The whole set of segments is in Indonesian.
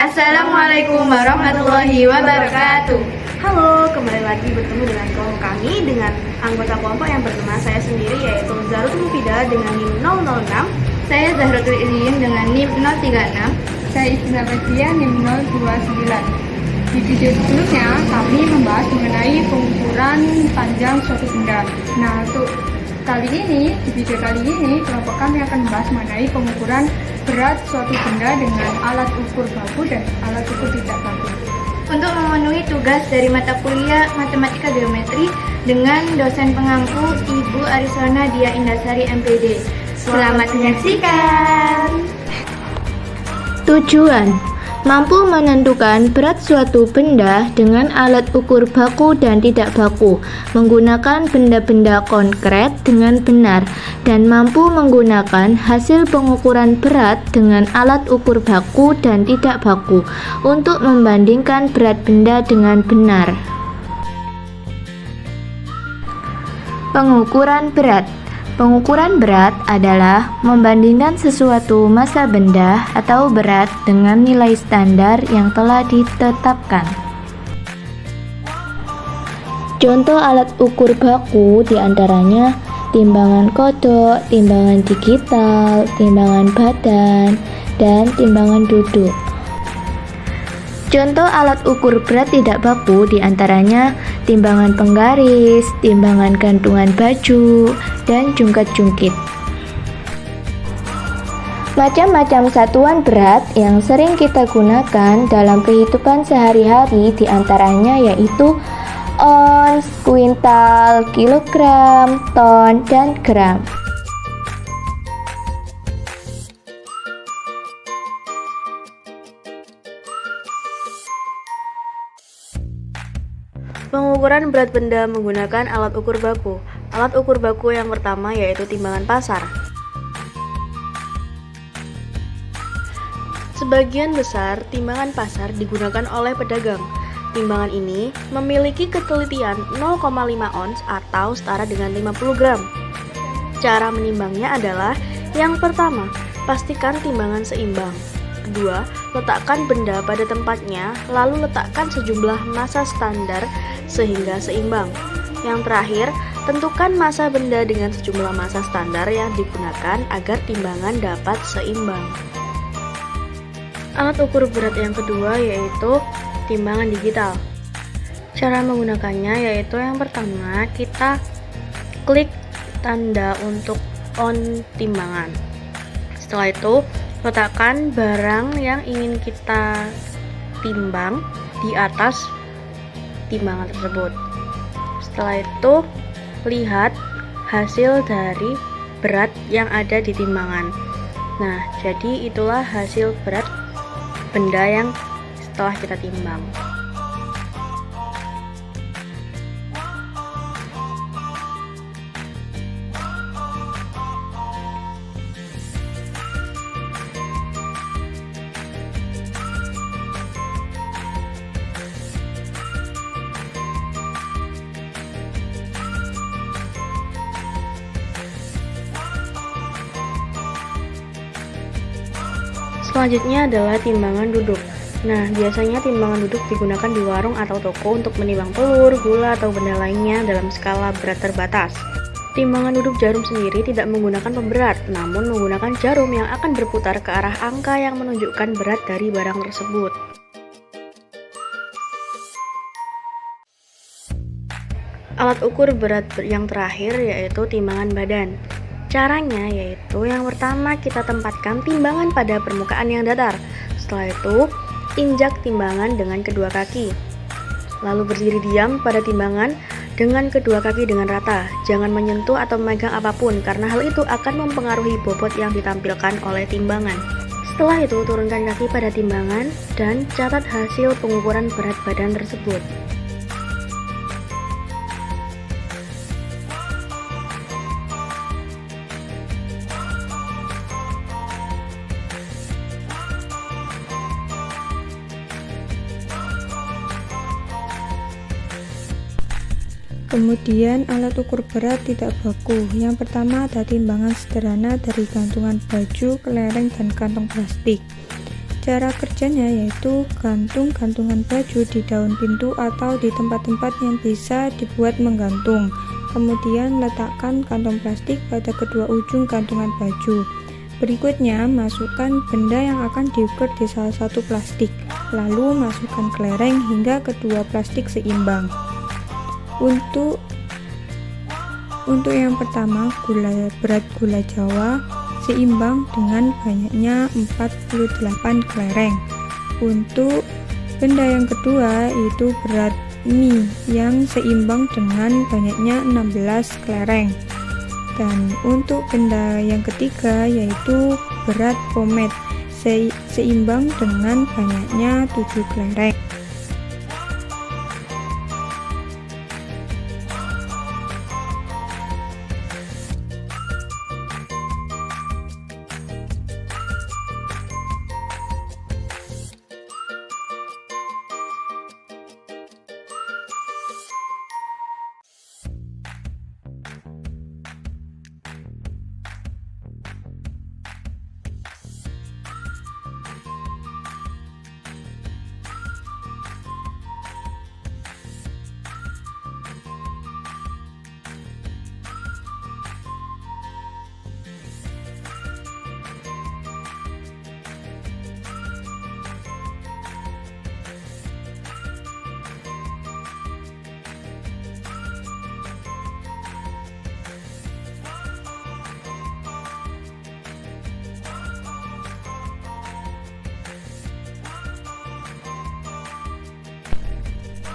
Assalamualaikum warahmatullahi wabarakatuh. Halo, kembali lagi bertemu dengan kelompok kami dengan anggota kelompok yang bernama saya sendiri yaitu Zahratul Mufida dengan NIM 006. Saya Zahratul Iliyin dengan NIM 036. Saya Istina Fathia NIM 029. Di video sebelumnya kami membahas mengenai pengukuran panjang suatu benda. Nah, di video kali ini kelompok kami akan membahas mengenai pengukuran berat suatu benda dengan alat ukur baku dan alat ukur tidak baku. Untuk memenuhi tugas dari mata kuliah Matematika Geometri dengan dosen pengampu Ibu Arisona Dia Indasari MPD. Selamat menyaksikan. Tujuan: mampu menentukan berat suatu benda dengan alat ukur baku dan tidak baku, menggunakan benda-benda konkret dengan benar, dan mampu menggunakan hasil pengukuran berat dengan alat ukur baku dan tidak baku untuk membandingkan berat benda dengan benar. Pengukuran berat. Pengukuran berat adalah membandingkan sesuatu massa benda atau berat dengan nilai standar yang telah ditetapkan. Contoh alat ukur baku diantaranya timbangan kodok, timbangan digital, timbangan badan, dan timbangan duduk. Contoh alat ukur berat tidak baku diantaranya timbangan penggaris, timbangan gantungan baju, dan jungkat-jungkit. Macam-macam satuan berat yang sering kita gunakan dalam kehidupan sehari-hari diantaranya yaitu ons, kuintal, kilogram, ton, dan gram. Pengukuran berat benda menggunakan alat ukur baku. Alat ukur baku yang pertama yaitu timbangan pasar. Sebagian besar timbangan pasar digunakan oleh pedagang. Timbangan ini memiliki ketelitian 0,5 ons atau setara dengan 50 gram. Cara menimbangnya adalah: yang pertama, pastikan timbangan seimbang. Kedua, letakkan benda pada tempatnya, lalu letakkan sejumlah massa standar sehingga seimbang. Yang terakhir, tentukan massa benda dengan sejumlah massa standar yang digunakan agar timbangan dapat seimbang. Alat ukur berat yang kedua yaitu timbangan digital. Cara menggunakannya yaitu yang pertama, kita klik tanda untuk on timbangan. Setelah itu, letakkan barang yang ingin kita timbang di atas timbangan tersebut. Setelah itu, lihat hasil dari berat yang ada di timbangan. Nah, jadi itulah hasil berat benda yang setelah kita timbang. Selanjutnya adalah timbangan duduk. Nah, biasanya timbangan duduk digunakan di warung atau toko untuk menimbang telur, gula, atau benda lainnya dalam skala berat terbatas. Timbangan duduk jarum sendiri tidak menggunakan pemberat, namun menggunakan jarum yang akan berputar ke arah angka yang menunjukkan berat dari barang tersebut. Alat ukur berat yang terakhir yaitu timbangan badan. Caranya yaitu yang pertama, kita tempatkan timbangan pada permukaan yang datar. Setelah itu, injak timbangan dengan kedua kaki. Lalu berdiri diam pada timbangan dengan kedua kaki dengan rata. Jangan menyentuh atau memegang apapun karena hal itu akan mempengaruhi bobot yang ditampilkan oleh timbangan. Setelah itu, turunkan kaki pada timbangan dan catat hasil pengukuran berat badan tersebut. Kemudian alat ukur berat tidak baku. Yang pertama ada timbangan sederhana dari gantungan baju, kelereng, dan kantong plastik. Cara kerjanya yaitu gantung-gantungan baju di daun pintu atau di tempat-tempat yang bisa dibuat menggantung. Kemudian letakkan kantong plastik pada kedua ujung gantungan baju. Berikutnya, masukkan benda yang akan diukur di salah satu plastik. Lalu masukkan kelereng hingga kedua plastik seimbang. Untuk yang pertama, berat gula Jawa seimbang dengan banyaknya 48 kelereng. Untuk benda yang kedua itu berat mie yang seimbang dengan banyaknya 16 kelereng. Dan untuk benda yang ketiga yaitu berat pomade seimbang dengan banyaknya 7 kelereng.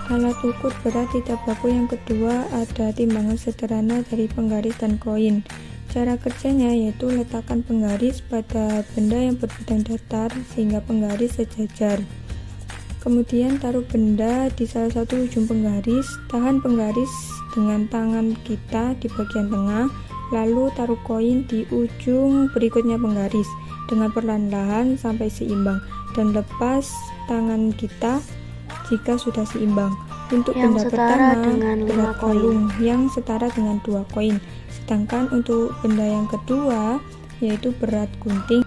Alat ukur berat tidak baku yang kedua ada timbangan sederhana dari penggaris dan koin. Cara kerjanya yaitu letakkan penggaris pada benda yang berbidang datar sehingga penggaris sejajar. Kemudian taruh benda di salah satu ujung penggaris, tahan penggaris dengan tangan kita di bagian tengah, lalu taruh koin di ujung berikutnya penggaris dengan perlahan-lahan sampai seimbang dan lepas tangan kita jika sudah seimbang. Untuk Yang benda setara pertama dengan 5 berat koin. kalung yang setara dengan 2 koin. Sedangkan untuk benda yang kedua yaitu berat gunting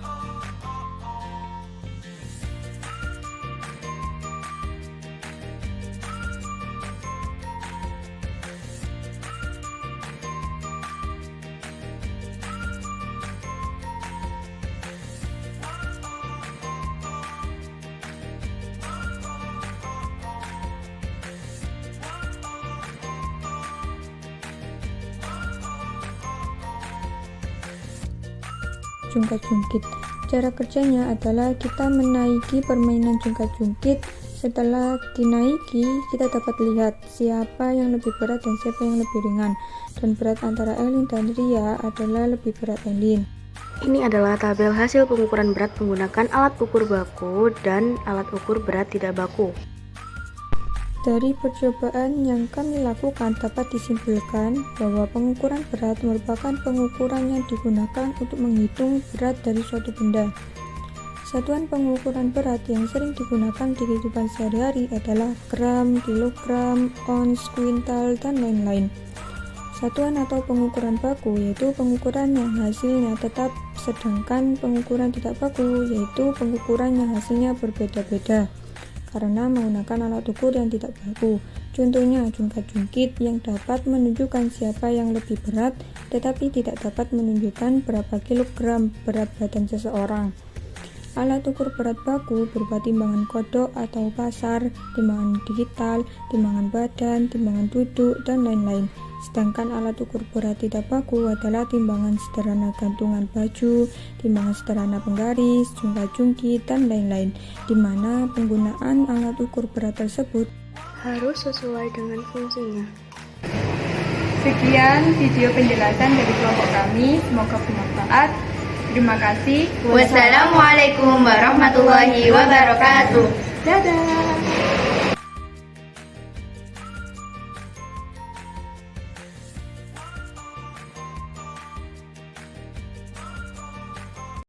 jungkat-jungkit. Cara kerjanya adalah kita menaiki permainan jungkat-jungkit. Setelah dinaiki, kita dapat lihat siapa yang lebih berat dan siapa yang lebih ringan. Dan berat antara Elin dan Ria adalah lebih berat Elin. Ini adalah tabel hasil pengukuran berat menggunakan alat ukur baku dan alat ukur berat tidak baku. Dari percobaan yang kami lakukan dapat disimpulkan bahwa pengukuran berat merupakan pengukuran yang digunakan untuk menghitung berat dari suatu benda. Satuan pengukuran berat yang sering digunakan di kehidupan sehari-hari adalah gram, kilogram, ons, kuintal, dan lain-lain. Satuan atau pengukuran baku yaitu pengukuran yang hasilnya tetap, sedangkan pengukuran tidak baku yaitu pengukuran yang hasilnya berbeda-beda karena menggunakan alat ukur yang tidak baku. Contohnya jungkat-jungkit yang dapat menunjukkan siapa yang lebih berat tetapi tidak dapat menunjukkan berapa kilogram berat badan seseorang. Alat ukur berat baku berupa timbangan kodok atau pasar, timbangan digital, timbangan badan, timbangan duduk, dan lain-lain. Sedangkan alat ukur berat tidak baku adalah timbangan sederhana gantungan baju, timbangan sederhana penggaris, jungkat-jungkit, dan lain-lain, di mana penggunaan alat ukur berat tersebut Harus sesuai dengan fungsinya. Sekian video penjelasan dari kelompok kami, semoga bermanfaat. Terima kasih. Wassalamualaikum warahmatullahi wabarakatuh. Dadah.